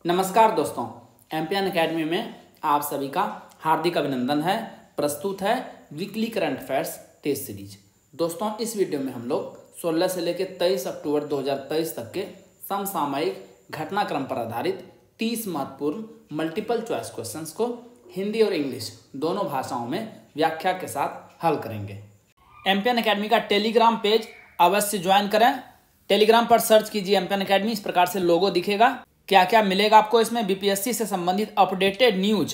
नमस्कार दोस्तों, MPN academy में आप सभी का हार्दिक अभिनंदन है। प्रस्तुत है weekly current affairs test series. दोस्तों, इस वीडियो में हम लोग 16 से लेकर 23 अक्टूबर 2023 तक के समसामयिक घटनाक्रम पर आधारित 30 महत्वपूर्ण मल्टीपल चॉइस क्वेश्चंस को हिंदी और इंग्लिश दोनों भाषाओं में व्याख्या के साथ हल करेंगे। एमपीएन एकेडमी का टेलीग्राम पेज अवश्य ज्वाइन करें। टेलीग्राम पर सर्च कीजिए एमपीएन एकेडमी, इस प्रकार से लोगो दिखेगा। क्या क्या मिलेगा आपको इसमें? बीपीएससी से संबंधित अपडेटेड न्यूज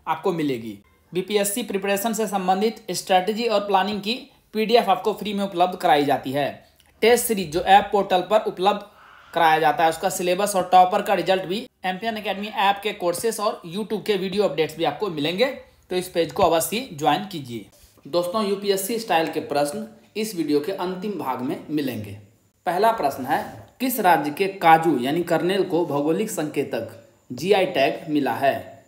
आपको मिलेगी। बीपीएससी प्रिपरेशन से संबंधित स्ट्रैटेजी और प्लानिंग की पीडीएफ आपको फ्री में उपलब्ध कराई जाती है। टेस्ट सीरीज जो ऐप पोर्टल पर उपलब्ध कराया जाता है, उसका सिलेबस और टॉपर का रिजल्ट भी एमपीएन एकेडमी ऐप के कोर्सेस और यूट्यूब के वीडियो अपडेट्स भी आपको मिलेंगे, तो इस पेज को अवश्य ज्वाइन कीजिए। दोस्तों, यूपीएससी स्टाइल के प्रश्न इस वीडियो के अंतिम भाग में मिलेंगे। पहला प्रश्न है, किस राज्य के काजू यानी कर्नेल को भौगोलिक संकेतक जीआई टैग मिला है?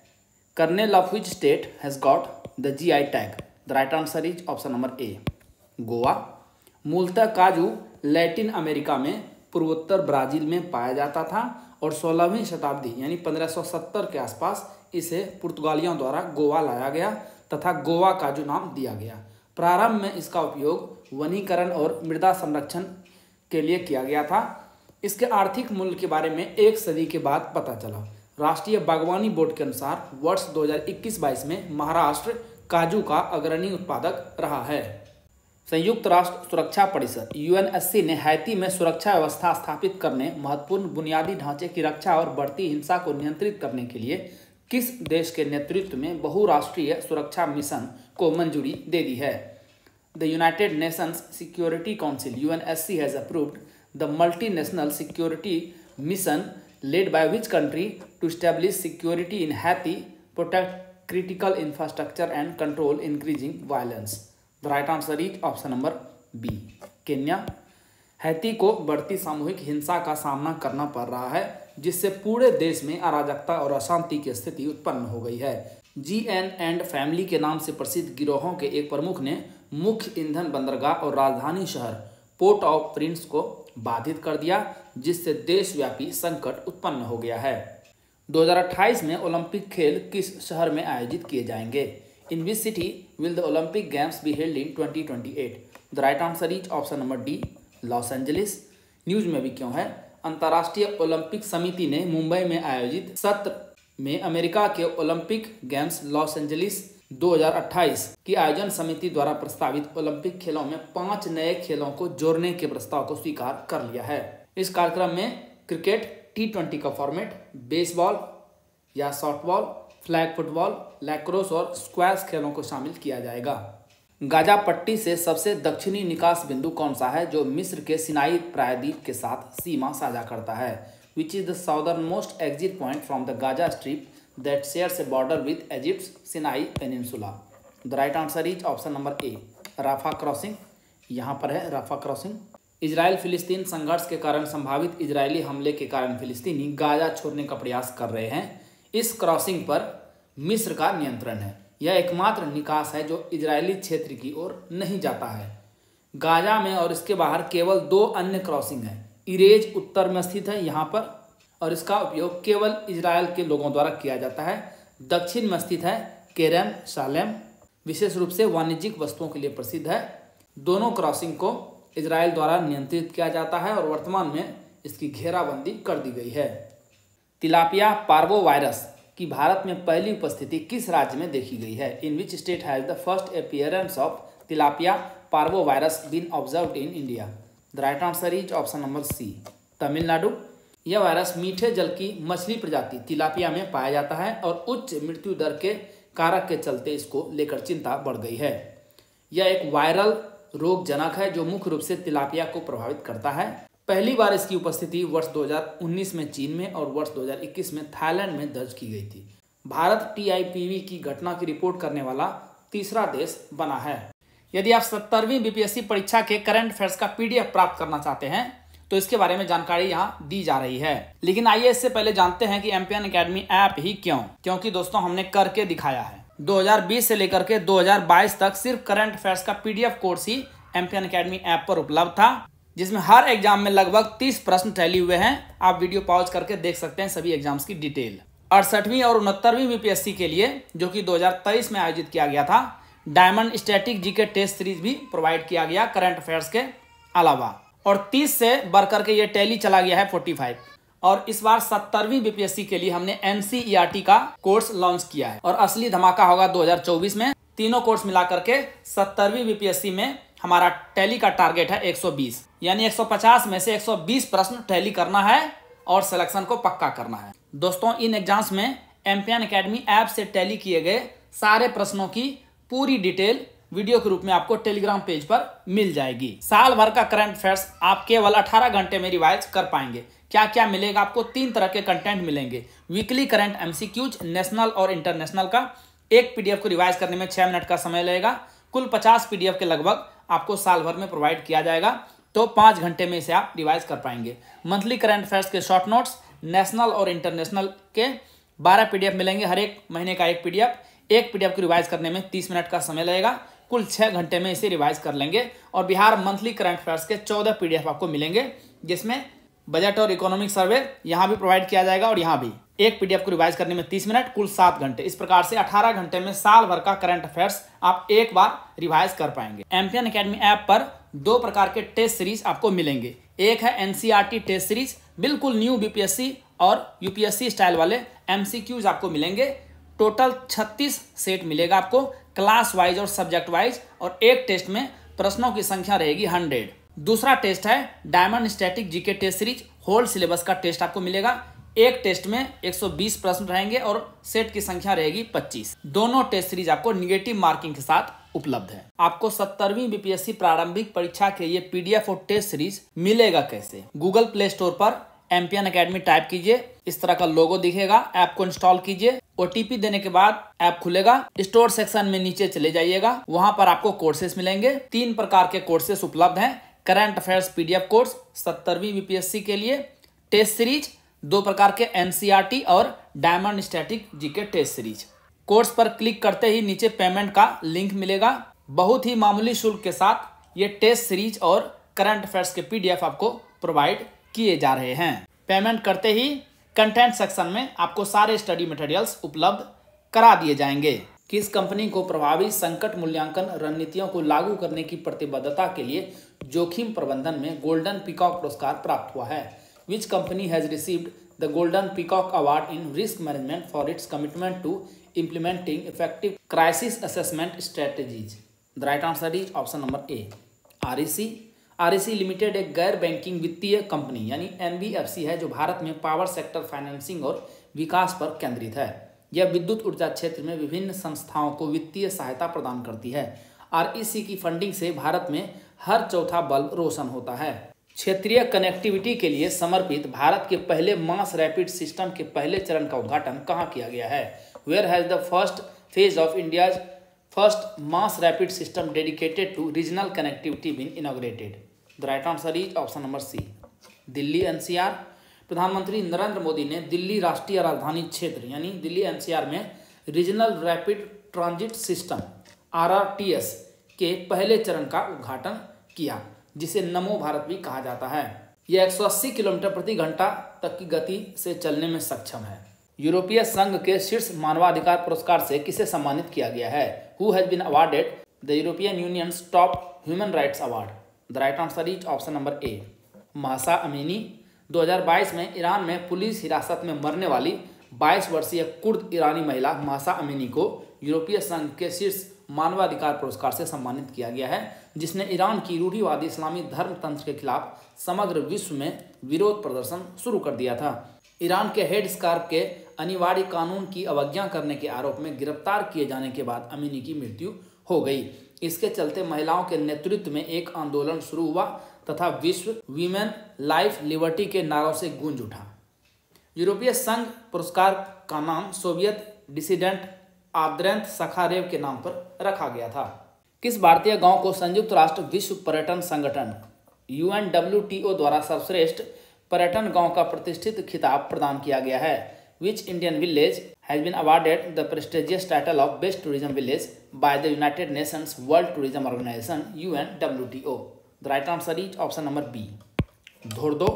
Kernel of which state has got the GI tag? The right answer is option number ए, गोवा। मूलतः काजू लैटिन अमेरिका में पूर्वोत्तर ब्राजील में पाया जाता था और 16वीं शताब्दी यानी 1570 के आसपास इसे पुर्तगालियों द्वारा गोवा लाया गया तथा गोवा काजू नाम दिया गया। प्रारंभ में इसका उपयोग वनीकरण और मृदा संरक्षण के लिए किया गया था। इसके आर्थिक मूल्य के बारे में एक सदी के बाद पता चला। राष्ट्रीय बागवानी बोर्ड के अनुसार वर्ष 2021-22 में महाराष्ट्र काजू का अग्रणी उत्पादक रहा है। संयुक्त राष्ट्र सुरक्षा परिषद यूएनएससी ने हैती में सुरक्षा व्यवस्था स्थापित करने, महत्वपूर्ण बुनियादी ढांचे की रक्षा और बढ़ती हिंसा को नियंत्रित करने के लिए किस देश के नेतृत्व में बहुराष्ट्रीय सुरक्षा मिशन को मंजूरी दे दी है? The United Nations security council UNSC has approved the multinational security mission led by which country to establish security in Haiti, protect critical infrastructure and control increasing violence? The right answer is option number B, Kenya. Haiti को बढ़ती सामूहिक हिंसा का सामना करना पड़ रहा है, जिससे पूरे देश में अराजकता और अशांति की स्थिति उत्पन्न हो गई है। जीएन एंड फैमिली के नाम से प्रसिद्ध गिरोहों के एक प्रमुख ने मुख्य ईंधन बंदरगाह और राजधानी शहर पोर्ट ऑफ प्रिंस को बाधित कर दिया, जिससे देशव्यापी संकट उत्पन्न हो गया है। 2028 में ओलंपिक खेल किस शहर में आयोजित किए जाएंगे? In which city will the Olympic games be held in 2028? The right answer is option number D, Los Angeles. News में भी क्यों है, अंतर्राष्ट्रीय ओलंपिक समिति ने मुंबई में आयोजित सत्र में अमेरिका के ओलंपिक गेम्स लॉस एंजलिस 2028 की आयोजन समिति द्वारा प्रस्तावित ओलंपिक खेलों में 5 नए खेलों को जोड़ने के प्रस्ताव को स्वीकार कर लिया है। इस कार्यक्रम में क्रिकेट, T20 का फॉर्मेट, बेसबॉल या सॉफ्टबॉल, फ्लैग फुटबॉल, लैक्रोस और स्क्वैश खेलों को शामिल किया जाएगा। गाजा पट्टी से सबसे दक्षिणी निकास बिंदु कौन सा है, जो मिस्र के सिनाई प्रायद्वीप के साथ सीमा साझा करता है? Which is the southern most exit point from the Gaza strip that shares a border with Egypt's Sinai Peninsula? The right answer is option number A, Rafah crossing. यहाँ पर है राफा क्रॉसिंग। इजराइल फिलिस्तीन संघर्ष के कारण संभावित Israeli हमले के कारण फिलिस्तीनी गाजा छोड़ने का प्रयास कर रहे हैं। इस क्रॉसिंग पर मिस्र का नियंत्रण है। यह एकमात्र निकास है जो इजरायली क्षेत्र की ओर नहीं जाता है। गाजा में और इसके बाहर केवल 2 अन्य क्रॉसिंग है। इरेज उत्तर में स्थित है यहाँ पर, और इसका उपयोग केवल इजरायल के लोगों द्वारा किया जाता है। दक्षिण में स्थित है केरम शालेम, विशेष रूप से वाणिज्यिक वस्तुओं के लिए प्रसिद्ध है। दोनों क्रॉसिंग को इजरायल द्वारा नियंत्रित किया जाता है और वर्तमान में इसकी घेराबंदी कर दी गई है। तिलापिया पार्वोवायरस की भारत में पहली उपस्थिति किस राज्य में देखी गई है? In which state has the first appearance of tilapia parvovirus been observed in India? The right answer is option number C, Tamil. यह वायरस मीठे जल की मछली प्रजाति तिलापिया में पाया जाता है और उच्च मृत्यु दर के कारक के चलते इसको लेकर चिंता बढ़ गई है। यह एक वायरल रोगजनक है जो मुख्य रूप से तिलापिया को प्रभावित करता है। पहली बार इसकी उपस्थिति वर्ष 2019 में चीन में और वर्ष 2021 में थाईलैंड में दर्ज की गई थी। भारत टीआईपीवी की घटना की रिपोर्ट करने वाला तीसरा देश बना है। यदि आप 70वीं बीपीएससी परीक्षा के करंट अफेयर्स का पीडीएफ प्राप्त करना चाहते हैं तो इसके बारे में जानकारी यहाँ दी जा रही है। लेकिन आइए इससे पहले जानते हैं कि एमपीएन एकेडमी ऐप ही क्यों? क्योंकि दोस्तों हमने करके दिखाया है। 2020 से लेकर के 2022 तक सिर्फ करंट अफेयर्स का पीडीएफ कोर्स ही एमपीएन एकेडमी ऐप पर उपलब्ध था। जिसमें हर एग्जाम में लगभग 30 प्रश्न टैली हुए हैं। आप वीडियो पॉज करके देख सकते हैं सभी एग्जाम्स की डिटेल। 68वीं और 69वीं बीपीएससी के लिए, जो कि 2023 में आयोजित किया गया था, diamond static GK test series भी प्रोवाइड किया गया करंट अफेयर्स के अलावा। और 30 से बढ़कर के ये टैली चला गया है 45। और इस बार 70वीं बीपीएससी के लिए हमने एनसीईआरटी का कोर्स लॉन्च किया है और असली धमाका होगा 2024 में। तीनों कोर्स मिला करके 70वीं बीपीएससी में हमारा टैली का टारगेट है 120, यानी 150 में से 120 प्रश्न टैली करना है और सिलेक्शन को पक्का करना है। दोस्तों, इन एग्जाम्स में एम्पियन एकेडमी ऐप से टैली किए गए सारे प्रश्नों की पूरी डिटेल वीडियो के रूप में आपको टेलीग्राम पेज पर मिल जाएगी। साल भर का करंट अफेयर्स आप केवल 18 घंटे में रिवाइज कर पाएंगे। क्या क्या मिलेगा आपको? 3 तरह के कंटेंट मिलेंगे। वीकली करंट एमसीक्यूज, नेशनल और इंटरनेशनल का। एक पीडीएफ को रिवाइज करने में 6 मिनट का समय लगेगा। कुल 50 पीडीएफ के लगभग आपको साल भर में प्रोवाइड किया जाएगा, तो 5 घंटे में इसे आप रिवाइज कर पाएंगे। मंथली करंट अफेयर्स के शॉर्ट नोट्स, नेशनल और इंटरनेशनल के 12 पीडीएफ मिलेंगे। हर एक महीने का एक पीडीएफ। एक पीडीएफ को रिवाइज करने में 30 मिनट का समय लगेगा। कुल 6 घंटे में इसे रिवाइज कर लेंगे। और बिहार मंथली करंट अफेयर्स के 14 पीडीएफ आपको मिलेंगे, जिसमें बजट और इकोनॉमिक सर्वे यहाँ भी प्रोवाइड किया जाएगा और यहाँ भी। एक पीडीएफ को रिवाइज करने में 30 मिनट, कुल 7 घंटे। इस प्रकार से 18 घंटे में साल भर का करंट अफेयर्स आप एक बार रिवाइज कर पाएंगे। एम्पियन एकेडमी ऐप पर 2 प्रकार के टेस्ट सीरीज आपको मिलेंगे। एक है एनसीईआरटी टेस्ट सीरीज, बिल्कुल न्यू बीपीएससी और यूपीएससी स्टाइल वाले एमसीक्यूज आपको मिलेंगे। टोटल 36 सेट मिलेगा आपको, क्लास वाइज और सब्जेक्ट वाइज, और एक टेस्ट में प्रश्नों की संख्या रहेगी 100। दूसरा टेस्ट है diamond static GK test series, whole syllabus का टेस्ट आपको मिलेगा। एक टेस्ट में 120 प्रश्न रहेंगे और सेट की संख्या रहेगी 25। दोनों टेस्ट सीरीज आपको निगेटिव मार्किंग के साथ उपलब्ध है। आपको 70वीं बीपीएससी प्रारंभिक परीक्षा के ये पीडीएफ और टेस्ट सीरीज मिलेगा कैसे? गूगल प्ले स्टोर पर एम्पियन एकेडमी टाइप कीजिए, इस तरह का लोगो दिखेगा, ऐप को इंस्टॉल कीजिए। ओटीपी देने के बाद ऐप खुलेगा। स्टोर सेक्शन में नीचे चले जाइएगा, वहां पर आपको कोर्सेस मिलेंगे। 3 प्रकार के कोर्सेस उपलब्ध हैं। करंट अफेयर्स पीडीएफ कोर्स 70वीं बीपीएससी के लिए, टेस्ट सीरीज 2 प्रकार के एनसीईआरटी और diamond static GK test series. Course पर क्लिक करते ही नीचे पेमेंट का लिंक मिलेगा। बहुत ही मामूली शुल्क के साथ ये टेस्ट सीरीज और करंट अफेयर्स के पीडीएफ आपको प्रोवाइड किए जा रहे हैं। पेमेंट करते ही कंटेंट सेक्शन में आपको सारे स्टडी मटेरियल्स उपलब्ध करा दिए जाएंगे। किस कंपनी को प्रभावी संकट मूल्यांकन रणनीतियों को लागू करने की प्रतिबद्धता के लिए जोखिम प्रबंधन में गोल्डन पीकॉक पुरस्कार प्राप्त हुआ है? Which company has received the golden peacock award in risk management for its commitment to implementing effective crisis assessment strategies? The right answer is option number A, REC। REC limited एक गैर banking वित्तीय company यानी NBFC है, जो भारत में power sector financing और विकास पर केंद्रित है। यह विद्युत ऊर्जा क्षेत्र में विभिन्न संस्थाओं को वित्तीय सहायता प्रदान करती है। REC की फंडिंग से भारत में हर चौथा बल्ब रोशन होता है। क्षेत्रीय कनेक्टिविटी के लिए समर्पित भारत के पहले मास रैपिड सिस्टम के पहले चरण का उद्घाटन कहाँ किया गया है? Where has the first phase of India's first mass rapid system dedicated to regional connectivity been inaugurated? The right answer is option number C, Delhi NCR। प्रधानमंत्री नरेंद्र मोदी ने दिल्ली राष्ट्रीय राजधानी क्षेत्र यानी दिल्ली NCR में regional rapid transit system RRTS के पहले चरण का उद्घाटन किया, जिसे नमो भारत भी कहा जाता है। यह 180 किलोमीटर प्रति घंटा तक की गति से चलने में सक्षम है। यूरोपीय संघ के शीर्ष मानवाधिकार पुरस्कार से किसे सम्मानित किया गया है? Who has been awarded the European Union's top human rights award? The right answer is option number A, Mahsa Amini. 2022 में ईरान में पुलिस हिरासत में मरने वाली 22 वर्षीय कुर्द ईरानी महिला महसा अमीनी को यूरोपीय संघ के शीर्ष मानवाधिकार पुरस्कार से सम्मानित किया गया है, जिसने ईरान की रूढ़िवादी इस्लामी धर्म तंत्र के खिलाफ समग्र विश्व में विरोध प्रदर्शन शुरू कर दिया था। ईरान के हेड स्कार्फ के अनिवार्य कानून की अवज्ञा करने के आरोप में गिरफ्तार किए जाने के बाद अमीनी की मृत्यु हो गई। इसके चलते महिलाओं के नेतृत्व में एक आंदोलन शुरू हुआ तथा विश्व वीमेन लाइफ लिबर्टी के नारों से गूंज उठा। यूरोपीय संघ पुरस्कार का नाम सोवियत डिसिडेंट आद्रेंत सखारेव के नाम पर रखा गया था। किस भारतीय गांव को संयुक्त राष्ट्र विश्व पर्यटन संगठन UNWTO द्वारा सर्वश्रेष्ठ पर्यटन गांव का प्रतिष्ठित खिताब प्रदान किया गया है? Which Indian village has been awarded the prestigious title of Best Tourism Village by the United Nations World Tourism Organization UNWTO? The right answer is option number B, Dhordo.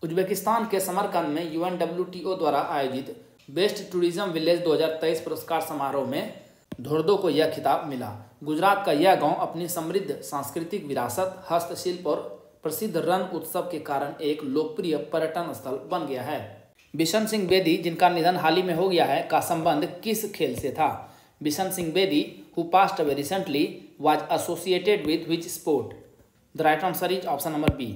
Uzbekistan के समरकंद में UNWTO द्वारा आयोजित best tourism village 2023 पुरस्कार समारोह में धोर्दो को यह खिताब मिला। गुजरात का यह गांव अपनी समृद्ध सांस्कृतिक विरासत, हस्तशिल्प और प्रसिद्ध रण उत्सव के कारण एक लोकप्रिय पर्यटन स्थल बन गया है। बिशन सिंह बेदी, जिनका निधन हाल ही में हो गया है, का संबंध किस खेल से था? Bishan Singh Bedi, who passed away recently, was associated with which sport? The right answer is option number B,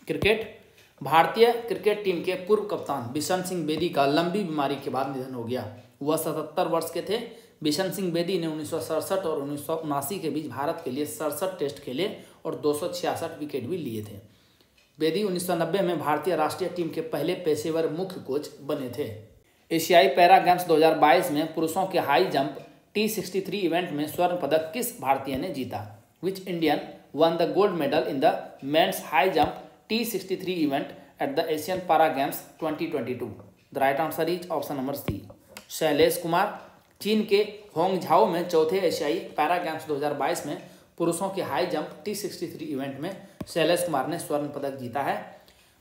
cricket. भारतीय क्रिकेट टीम के पूर्व कप्तान बिशन सिंह बेदी का लंबी बीमारी के बाद निधन हो गया। वह 77 वर्ष के थे। बिशन सिंह बेदी ने 1967 और 1979 के बीच भारत के लिए 67 टेस्ट खेले और 266 विकेट भी लिए थे। बेदी 1990 में भारतीय राष्ट्रीय टीम के पहले पेशेवर मुख्य कोच बने थे। एशियाई पैरा गेम्स 2022 में पुरुषों के हाई जंप T63 इवेंट में स्वर्ण पदक किस भारतीय ने जीता? Which Indian won the gold medal in the men's high jump T63 event at the Asian para games 2022? The right answer is option number C, Shailesh Kumar. चीन के होंगझाओ में चौथे एशियाई पैरा गेम्स 2022 में पुरुषों के हाई जंप T63 इवेंट में शैलेश कुमार ने स्वर्ण पदक जीता है।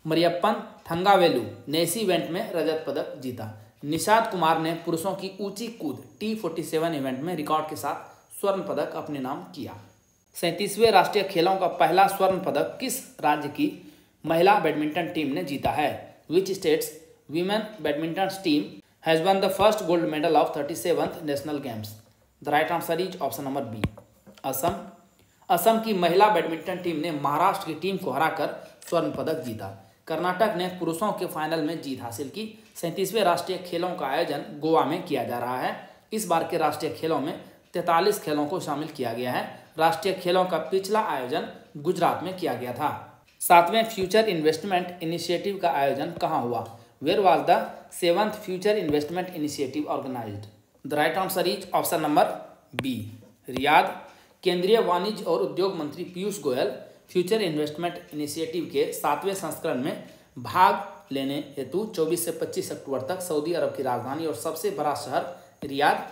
मरियप्पन थंगावेलु ने इसी इवेंट में रजत पदक जीता। निषाद कुमार ने पुरुषों की ऊंची कूद T47 इवेंट में रिकॉर्ड के साथ स्वर्ण पदक अपने नाम किया। 37वें राष्ट्रीय खेलों का पहला स्वर्ण पदक किस राज्य की महिला बैडमिंटन टीम ने जीता है? Which state's women badminton team has won the first gold medal of 37th national games? The right answer is option number B, Assam. Assam की महिला बैडमिंटन टीम ने महाराष्ट्र की टीम को हराकर स्वर्ण पदक जीता। कर्नाटक ने पुरुषों के फाइनल में जीत हासिल की। 37वें राष्ट्रीय खेलों का आयोजन गोवा में किया जा रहा है। इस बार के राष्ट्रीय खेलों में 43 खेलों को शामिल किया गया है। राष्ट्रीय खेलों का पिछला आयोजन गुजरात में किया गया था। 7वें फ्यूचर इन्वेस्टमेंट इनिशिएटिव का आयोजन कहाँ हुआ? Where was the 7th future investment initiative organised? The right answer is option number B, Riyadh. केंद्रीय वाणिज्य और उद्योग मंत्री Piyush Goyal future investment initiative के 7वें संस्करण में भाग लेने हेतु 24 से 25 अक्टूबर तक सऊदी अरब की राजधानी और सबसे बड़ा शहर रियाद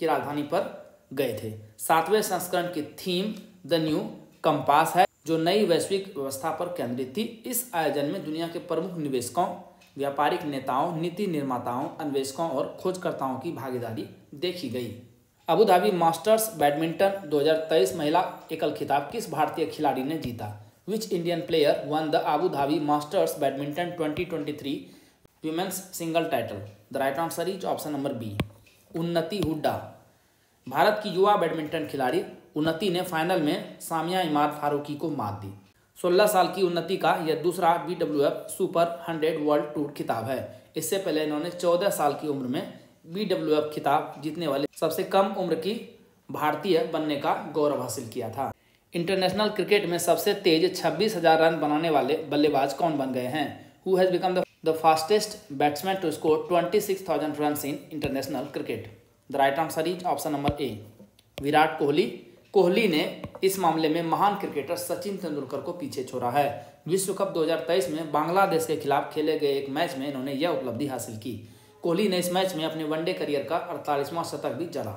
की राजधानी पर गए थे। 7वें संस्करण की थीम द न्यू कंपास है, जो नई वैश्विक व्यवस्था पर केंद्रित थी। इस आयोजन में दुनिया के प्रमुख निवेशकों, व्यापारिक नेताओं, नीति निर्माताओं, अन्वेषकों और खोजकर्ताओं की भागीदारी देखी गई। अबू धाबी मास्टर्स बैडमिंटन 2023 महिला एकल खिताब किस भारतीय खिलाड़ी ने जीता? Which Indian player won the Abu Dhabi masters badminton 2023 women's single title? The right answer is option number B, Unnati Hooda. Bharat की युवा बैडमिंटन खिलाड़ी उन्नति ने फाइनल में सामिया इमाद फारूकी को मात दी। 16 साल की उन्नति का यह दूसरा BWF सुपर 100 वर्ल्ड टूर खिताब है। इससे पहले इन्होंने 14 साल की उम्र में BWF खिताब जीतने वाले सबसे कम उम्र की भारतीय बनने का गौरव हासिल किया था। इंटरनेशनल क्रिकेट में सबसे तेज 26,000 रन बनाने वाले बल्लेबाज कौन बन गए हैं? Who has become the fastest batsman to score 26,000 runs in international cricket? The right answer is option number A, Virat Kohli. Kohli ने इस मामले में महान क्रिकेटर सचिन तेंदुलकर को पीछे छोड़ा है। विश्व कप 2023 में बांग्लादेश के खिलाफ खेले गए एक मैच में इन्होंने यह उपलब्धि हासिल की। कोहली ने इस मैच में अपने वनडे करियर का 48वां शतक भी जड़ा।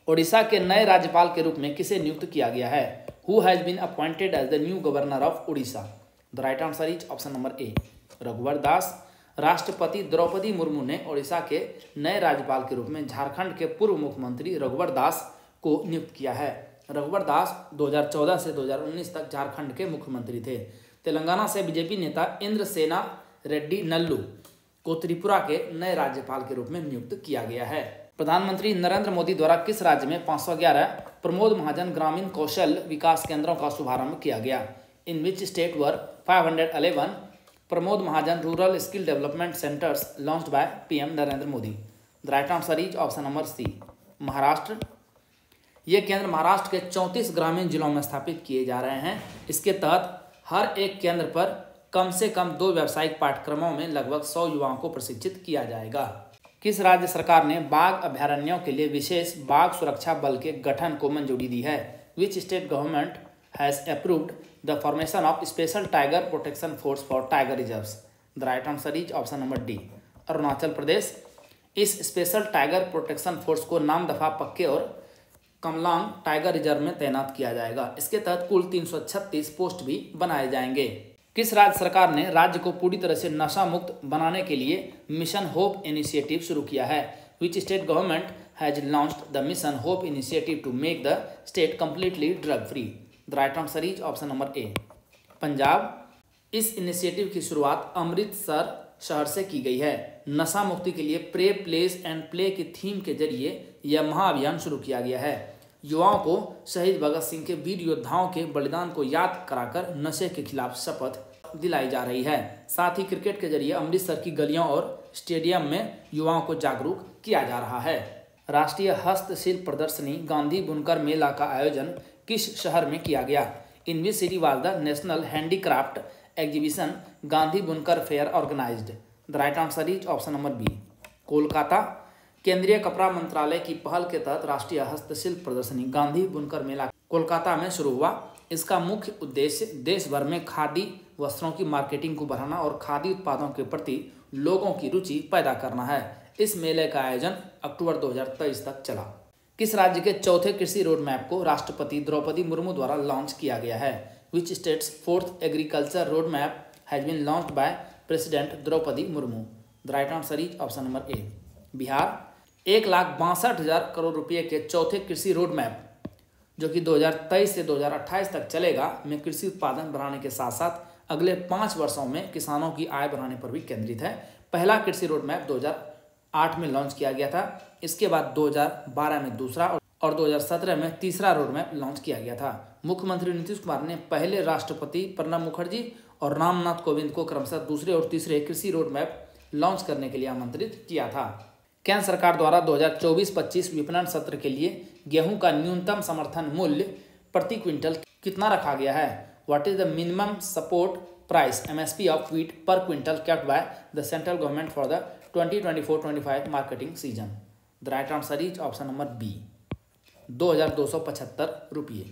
ओडिशा के नए राज्यपाल के रूप में किसे नियुक्त किया गया है? Who has been appointed as the new governor of Odisha? The right answer is option number A, Raghubar Das. राष्ट्रपति द्रौपदी मुर्मू ने ओडिशा के नए राज्यपाल के रूप में झारखंड के पूर्व मुख्यमंत्री रघुवर दास को नियुक्त किया है। रघुवर दास 2014 से 2019 तक झारखंड के मुख्यमंत्री थे। तेलंगाना से बीजेपी नेता इंद्रसेना रेड्डी नल्लू को त्रिपुरा के नए राज्यपाल के रूप में नियुक्त किया गया है। प्रधानमंत्री नरेंद्र मोदी द्वारा किस राज्य में 511 प्रमोद महाजन ग्रामीण कौशल विकास केंद्रों का शुभारंभ किया गया? In which state were 511 Pramod Mahajan rural skill development centres launched by PM Narendra Modi? The right answer is option number C, Maharashtra. ये केंद्र महाराष्ट्र के 34 ग्रामीण जिलों में स्थापित किए जा रहे हैं। इसके तहत हर एक केंद्र पर कम से कम 2 व्यावसायिक पाठ्यक्रमों में लगभग 100 युवाओं को प्रशिक्षित किया जाएगा। किस राज्य सरकार ने बाघ अभयारण्यों के लिए विशेष बाघ सुरक्षा बल के गठन को मंजूरी दी है? Which state government has approved the formation of special tiger protection force for tiger reserves? The right answer is option number D, Arunachal Pradesh. इस स्पेशल टाइगर प्रोटेक्शन फोर्स को नाम दफा पक्के और कमलांग टाइगर रिजर्व में तैनात किया जाएगा। इसके तहत कुल 336 पोस्ट भी बनाए जाएंगे। किस राज्य सरकार ने राज्य को पूरी तरह से नशा मुक्त बनाने के लिए मिशन होप इनिशिएटिव शुरू किया है? Which state government has launched the mission hope initiative to make the state completely drug free? The right answer is option number A, Punjab. इस इनिशिएटिव की शुरुआत अमृतसर शहर से की गई है। नशा मुक्ति के लिए प्रे, प्लेस एंड प्ले की थीम के जरिए यह महाअभियान शुरू किया गया है। युवाओं को शहीद भगत सिंह के वीर योद्धाओं के बलिदान को याद कराकर नशे के खिलाफ शपथ दिलाई जा रही है। साथ ही क्रिकेट के जरिए अमृतसर की गलियों और स्टेडियम में युवाओं को जागरूक किया जा रहा है। राष्ट्रीय हस्तशिल्प प्रदर्शनी गांधी बुनकर मेला का आयोजन किस शहर में किया गया? In which city was the national handicraft exhibition Gandhi Bunkar fair organised? The right answer is option number B, Kolkata. केंद्रीय कपड़ा मंत्रालय की पहल के तहत राष्ट्रीय हस्तशिल्प प्रदर्शनी गांधी बुनकर मेला कोलकाता में शुरू हुआ। इसका मुख्य उद्देश्य देश भर में खादी वस्त्रों की मार्केटिंग को बढ़ाना और खादी उत्पादों के प्रति लोगों की रुचि पैदा करना है। इस मेले का आयोजन अक्टूबर 2023 तक चला। किस राज्य के चौथे कृषि रोड मैप को राष्ट्रपति द्रौपदी मुर्मू द्वारा लॉन्च किया गया है? Which state's fourth agriculture road map has been launched by president Droupadi Murmu? The right answer is option number A, Bihar. 1,62,000 crore रुपए के चौथे कृषि रोड मैप जो कि 2023 से 2028 तक चलेगा में कृषि उत्पादन बढ़ाने के साथ साथ अगले 5 वर्षों में किसानों की आय बढ़ाने पर भी केंद्रित है। पहला कृषि रोड मैप 2008 में लॉन्च किया गया था। इसके बाद 2012 में दूसरा और 2017 में तीसरा रोड मैप लॉन्च किया गया था। मुख्यमंत्री नीतीश कुमार ने पहले राष्ट्रपति प्रणब मुखर्जी और रामनाथ कोविंद को क्रमशः दूसरे और तीसरे कृषि रोड मैप लॉन्च करने के लिए आमंत्रित किया था। केंद्र सरकार द्वारा 2024-25 विपणन सत्र के लिए गेहूं का न्यूनतम समर्थन मूल्य प्रति क्विंटल कितना रखा गया है? What is the minimum support price MSP of wheat per quintal kept by the central government for the 2024-25 marketing season? The right answer is option number B, 2,275 रुपये।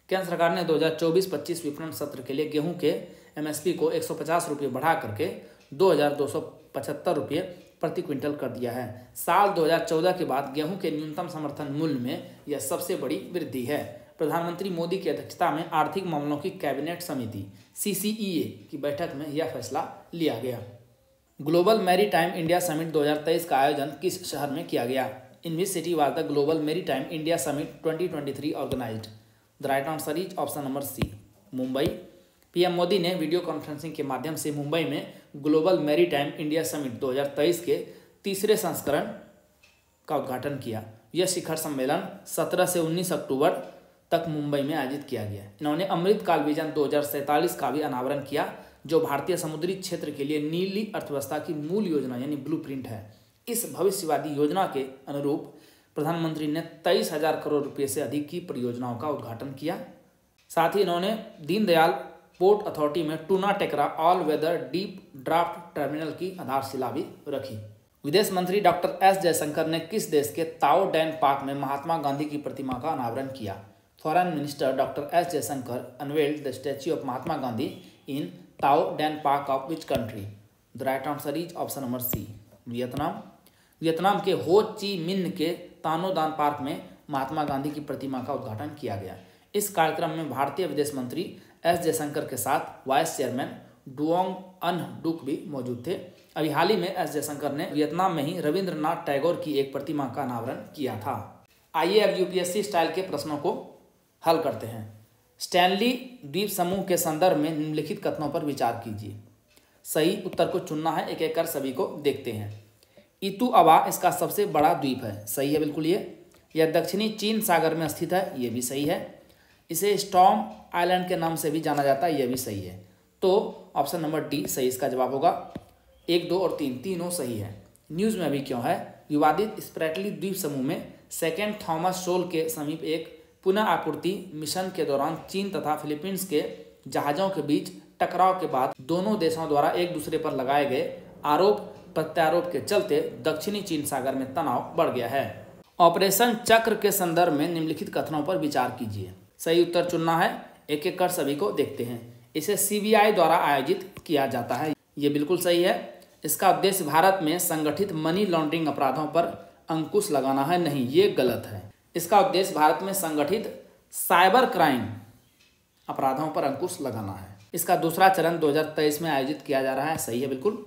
केंद्र सरकार ने 2024-25 विपणन सत्र के लिए गेहूं के MSP को 150 रुपये बढ़ा करके 2,275 रुपये प्रति क्विंटल कर दिया है। साल 2014 के बाद गेहूं के न्यूनतम समर्थन मूल्य में यह सबसे बड़ी वृद्धि है। प्रधानमंत्री मोदी की अध्यक्षता में आर्थिक मामलों की कैबिनेट समिति CCEA की बैठक में यह फैसला लिया गया। ग्लोबल मैरीटाइम इंडिया समिट 2023 का आयोजन किस शहर में किया गया? In which city was the global maritime India summit 2023 organised? The right answer is option number C, Mumbai. PM Modi ने वीडियो कॉन्फ्रेंसिंग के माध्यम से मुंबई में ग्लोबल मैरीटाइम इंडिया समिट 2023 के तीसरे संस्करण का उद्घाटन किया। यह शिखर सम्मेलन 17 से 19 अक्टूबर तक मुंबई में आयोजित किया गया। इन्होंने अमृतकाल विजन 2047 का भी अनावरण किया, जो भारतीय समुद्री क्षेत्र के लिए नीली अर्थव्यवस्था की मूल योजना यानी ब्लूप्रिंट है। इस भविष्यवादी योजना के अनुरूप प्रधानमंत्री ने 23,000 करोड़ रुपये से अधिक की परियोजनाओं का उद्घाटन किया। साथ ही इन्होंने दीनदयाल पोर्ट अथॉरिटी में Tuna Tekra all weather deep draft terminal की आधारशिला भी रखी। विदेश मंत्री डॉक्टर S जयशंकर ने किस देश के ताओ डैन पार्क में महात्मा गांधी की प्रतिमा का अनावरण किया? Foreign minister doctor S Jaishankar unveiled the statue of Mahatma Gandhi in Tao Dan park of which country? The right answer is option number C, Vietnam. Vietnam के हो ची मिन्ह के तानो दान पार्क में महात्मा गांधी की प्रतिमा का उद्घाटन किया गया। इस कार्यक्रम में भारतीय विदेश मंत्री S जयशंकर के साथ वाइस चेयरमैन डुओंग अन डुक भी मौजूद थे। अभी हाल ही में S जयशंकर ने वियतनाम में ही रविंद्रनाथ टैगोर की एक प्रतिमा का अनावरण किया था। आइए अब UPSC स्टाइल के प्रश्नों को हल करते हैं। स्टैनली द्वीप समूह के संदर्भ में निम्नलिखित कथनों पर विचार कीजिए। सही उत्तर को चुनना है, एक एक कर सभी को देखते हैं। इतु अवा इसका सबसे बड़ा द्वीप है, सही है बिल्कुल। यह दक्षिणी चीन सागर में स्थित है, ये भी सही है। इसे स्टॉर्म आइलैंड के नाम से भी जाना जाता है, यह भी सही है। तो ऑप्शन नंबर डी सही इसका जवाब होगा। 1, 2 और 3 तीनों सही है। न्यूज़ में अभी क्यों है? विवादित स्प्रैटली द्वीप समूह में सेकेंड थॉमस शोल के समीप एक पुनः आपूर्ति मिशन के दौरान चीन तथा फिलीपींस के जहाज़ों के बीच टकराव के बाद दोनों देशों द्वारा एक दूसरे पर लगाए गए आरोप प्रत्यारोप के चलते दक्षिणी चीन सागर में तनाव बढ़ गया है। ऑपरेशन चक्र के संदर्भ में निम्नलिखित कथनों पर विचार कीजिए। सही उत्तर चुनना है, एक एक कर सभी को देखते हैं। इसे CBI द्वारा आयोजित किया जाता है, ये बिल्कुल सही है। इसका उद्देश्य भारत में संगठित मनी लॉन्ड्रिंग अपराधों पर अंकुश लगाना है, नहीं, ये गलत है। इसका उद्देश्य भारत में संगठित साइबर क्राइम अपराधों पर अंकुश लगाना है। इसका दूसरा चरण 2023 में आयोजित किया जा रहा है। सही है बिल्कुल।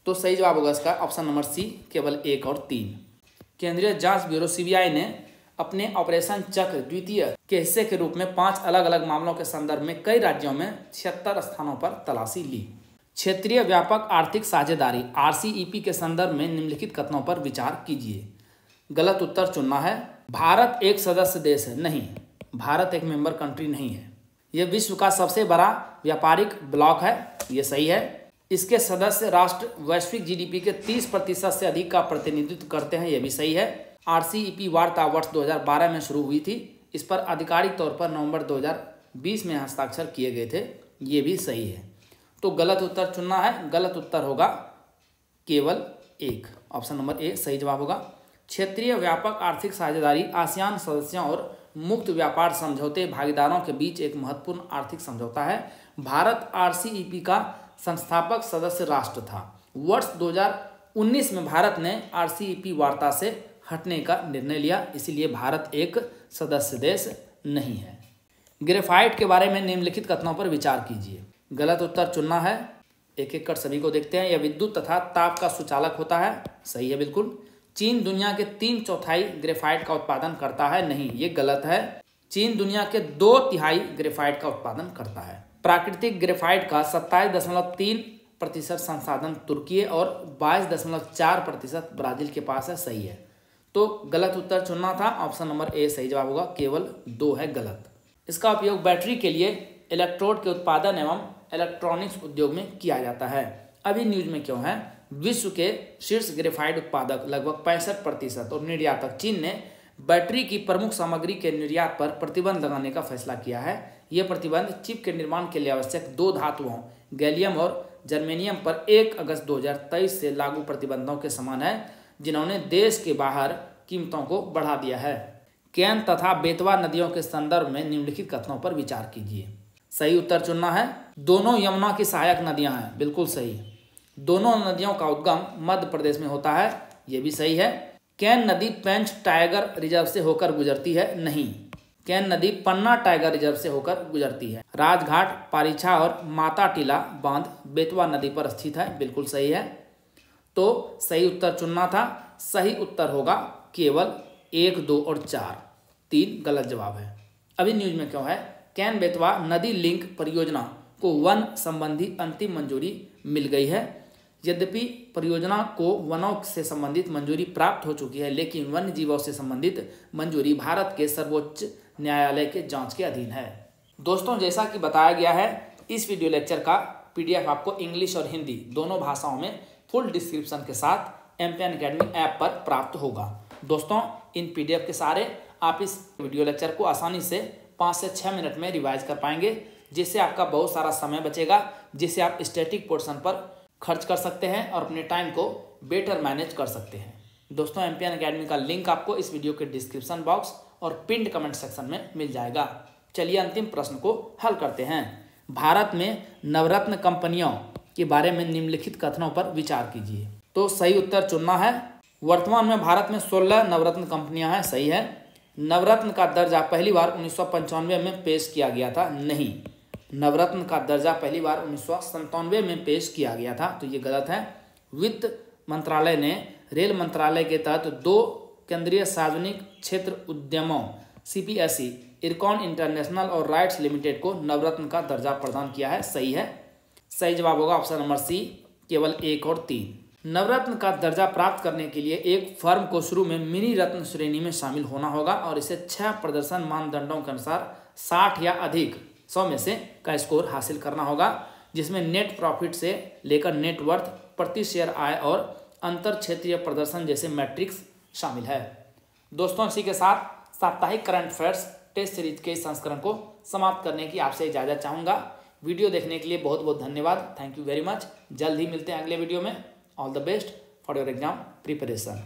तो सही जवाब होगा इसका ऑप्शन नंबर सी, केवल 1 और 3। केंद्रीय जांच ब्यूरो सीबीआई ने अपने ऑपरेशन चक्र द्वितीय के हिस्से के रूप में 5 अलग अलग मामलों के संदर्भ में कई राज्यों में 76 स्थानों पर तलाशी ली। क्षेत्रीय व्यापक आर्थिक साझेदारी RCEP के संदर्भ में निम्नलिखित कथनों पर विचार कीजिए। गलत उत्तर चुनना है। भारत एक सदस्य देश है, नहीं, भारत एक मेंबर कंट्री नहीं है। यह विश्व का सबसे बड़ा व्यापारिक ब्लॉक है, ये सही है। इसके सदस्य राष्ट्र वैश्विक GDP के 30% से अधिक का प्रतिनिधित्व करते हैं, यह भी सही है। RCEP वार्ता वर्ष 2012 में शुरू हुई थी। इस पर आधिकारिक तौर पर नवंबर 2020 में हस्ताक्षर किए गए थे, ये भी सही है। तो गलत उत्तर चुनना है। गलत उत्तर होगा केवल 1, ऑप्शन नंबर ए सही जवाब होगा। क्षेत्रीय व्यापक आर्थिक साझेदारी आसियान सदस्यों और मुक्त व्यापार समझौते भागीदारों के बीच एक महत्वपूर्ण आर्थिक समझौता है। भारत RCEP का संस्थापक सदस्य राष्ट्र था। वर्ष 2019 में भारत ने RCEP वार्ता से हटने का निर्णय लिया, इसीलिए भारत एक सदस्य देश नहीं है। ग्रेफाइट के बारे में निम्नलिखित कथनों पर विचार कीजिए। गलत उत्तर चुनना है। एक एक कर सभी को देखते हैं। यह विद्युत तथा ताप का सुचालक होता है, सही है बिल्कुल। चीन दुनिया के 3/4 ग्रेफाइट का उत्पादन करता है, नहीं, ये गलत है। चीन दुनिया के 2/3 ग्रेफाइट का उत्पादन करता है। प्राकृतिक ग्रेफाइट का 27.3% संसाधन तुर्की और 22.4% ब्राजील के पास है, सही है। तो गलत उत्तर चुनना था। ऑप्शन नंबर ए सही जवाब होगा, केवल 2 है गलत। इसका उपयोग बैटरी के लिए इलेक्ट्रोड के उत्पादन एवं इलेक्ट्रॉनिक्स उद्योग में किया जाता है। अभी न्यूज में क्यों है? विश्व के शीर्ष ग्रेफाइट उत्पादक लगभग 65% और निर्यातक चीन ने बैटरी की प्रमुख सामग्री के निर्यात पर प्रतिबंध लगाने का फैसला किया है। यह प्रतिबंध चिप के निर्माण के लिए आवश्यक 2 धातुओं गैलियम और जर्मेनियम पर 1 अगस्त 2023 से लागू प्रतिबंधों के समान है, जिन्होंने देश के बाहर कीमतों को बढ़ा दिया है। केन तथा बेतवा नदियों के संदर्भ में निम्नलिखित कथनों पर विचार कीजिए। सही उत्तर चुनना है। दोनों यमुना की सहायक नदियां हैं, बिल्कुल सही। दोनों नदियों का उद्गम मध्य प्रदेश में होता है, यह भी सही है। केन नदी पेंच टाइगर रिजर्व से होकर गुजरती है, नहीं, केन नदी पन्ना टाइगर रिजर्व से होकर गुजरती है। राजघाट, पारीछा और माता टीला बांध बेतवा नदी पर स्थित है, बिल्कुल सही है। तो सही उत्तर चुनना था। सही उत्तर होगा केवल 1, 2 और 4, 3 गलत जवाब है। अभी न्यूज में क्यों है? केन बेतवा नदी लिंक परियोजना को वन संबंधी अंतिम मंजूरी मिल गई है। यद्यपि परियोजना को वनों से संबंधित मंजूरी प्राप्त हो चुकी है, लेकिन वन्य जीवों से संबंधित मंजूरी भारत के सर्वोच्च न्यायालय के जांच के अधीन है। दोस्तों, जैसा कि बताया गया है, इस वीडियो लेक्चर का PDF आपको इंग्लिश और हिंदी दोनों भाषाओं में फुल डिस्क्रिप्शन के साथ एमपीएन अकेडमी ऐप पर प्राप्त होगा। दोस्तों, इन PDF के सारे आप इस वीडियो लेक्चर को आसानी से 5 से 6 मिनट में रिवाइज कर पाएंगे, जिससे आपका बहुत सारा समय बचेगा, जिससे आप स्टैटिक पोर्शन पर खर्च कर सकते हैं और अपने टाइम को बेटर मैनेज कर सकते हैं। दोस्तों, एमपीएन अकेडमी का लिंक आपको इस वीडियो के डिस्क्रिप्शन बॉक्स और पिंड कमेंट सेक्शन में मिल जाएगा। चलिए अंतिम प्रश्न को हल करते हैं। भारत में नवरत्न कंपनियों के बारे में निम्नलिखित कथनों पर विचार कीजिए। तो सही उत्तर चुनना है। वर्तमान में भारत में 16 नवरत्न कंपनियां हैं, सही है। नवरत्न का दर्जा पहली बार 1995 में पेश किया गया था, नहीं, नवरत्न का दर्जा पहली बार 1997 में पेश किया गया था, तो ये गलत है। वित्त मंत्रालय ने रेल मंत्रालय के तहत 2 केंद्रीय सार्वजनिक क्षेत्र उद्यमों CPSE, इरकॉन इंटरनेशनल और राइट्स लिमिटेड को नवरत्न का दर्जा प्रदान किया है, सही है। सही जवाब होगा ऑप्शन नंबर सी, केवल 1 और 3। नवरत्न का दर्जा प्राप्त करने के लिए एक फर्म को शुरू में मिनी रत्न श्रेणी में शामिल होना होगा और इसे 6 प्रदर्शन मानदंडों के अनुसार 60 या अधिक 100 में से का स्कोर हासिल करना होगा, जिसमें नेट प्रॉफिट से लेकर नेट वर्थ, प्रति शेयर आय और अंतर क्षेत्रीय प्रदर्शन जैसे मैट्रिक्स शामिल है। दोस्तों, इसी के साथ साप्ताहिक करंट अफेयर्स टेस्ट सीरीज के संस्करण को समाप्त करने की आपसे इजाज़त चाहूँगा। वीडियो देखने के लिए बहुत बहुत धन्यवाद। Thank you very much. जल्द ही मिलते हैं अगले वीडियो में। All the best for your exam preparation.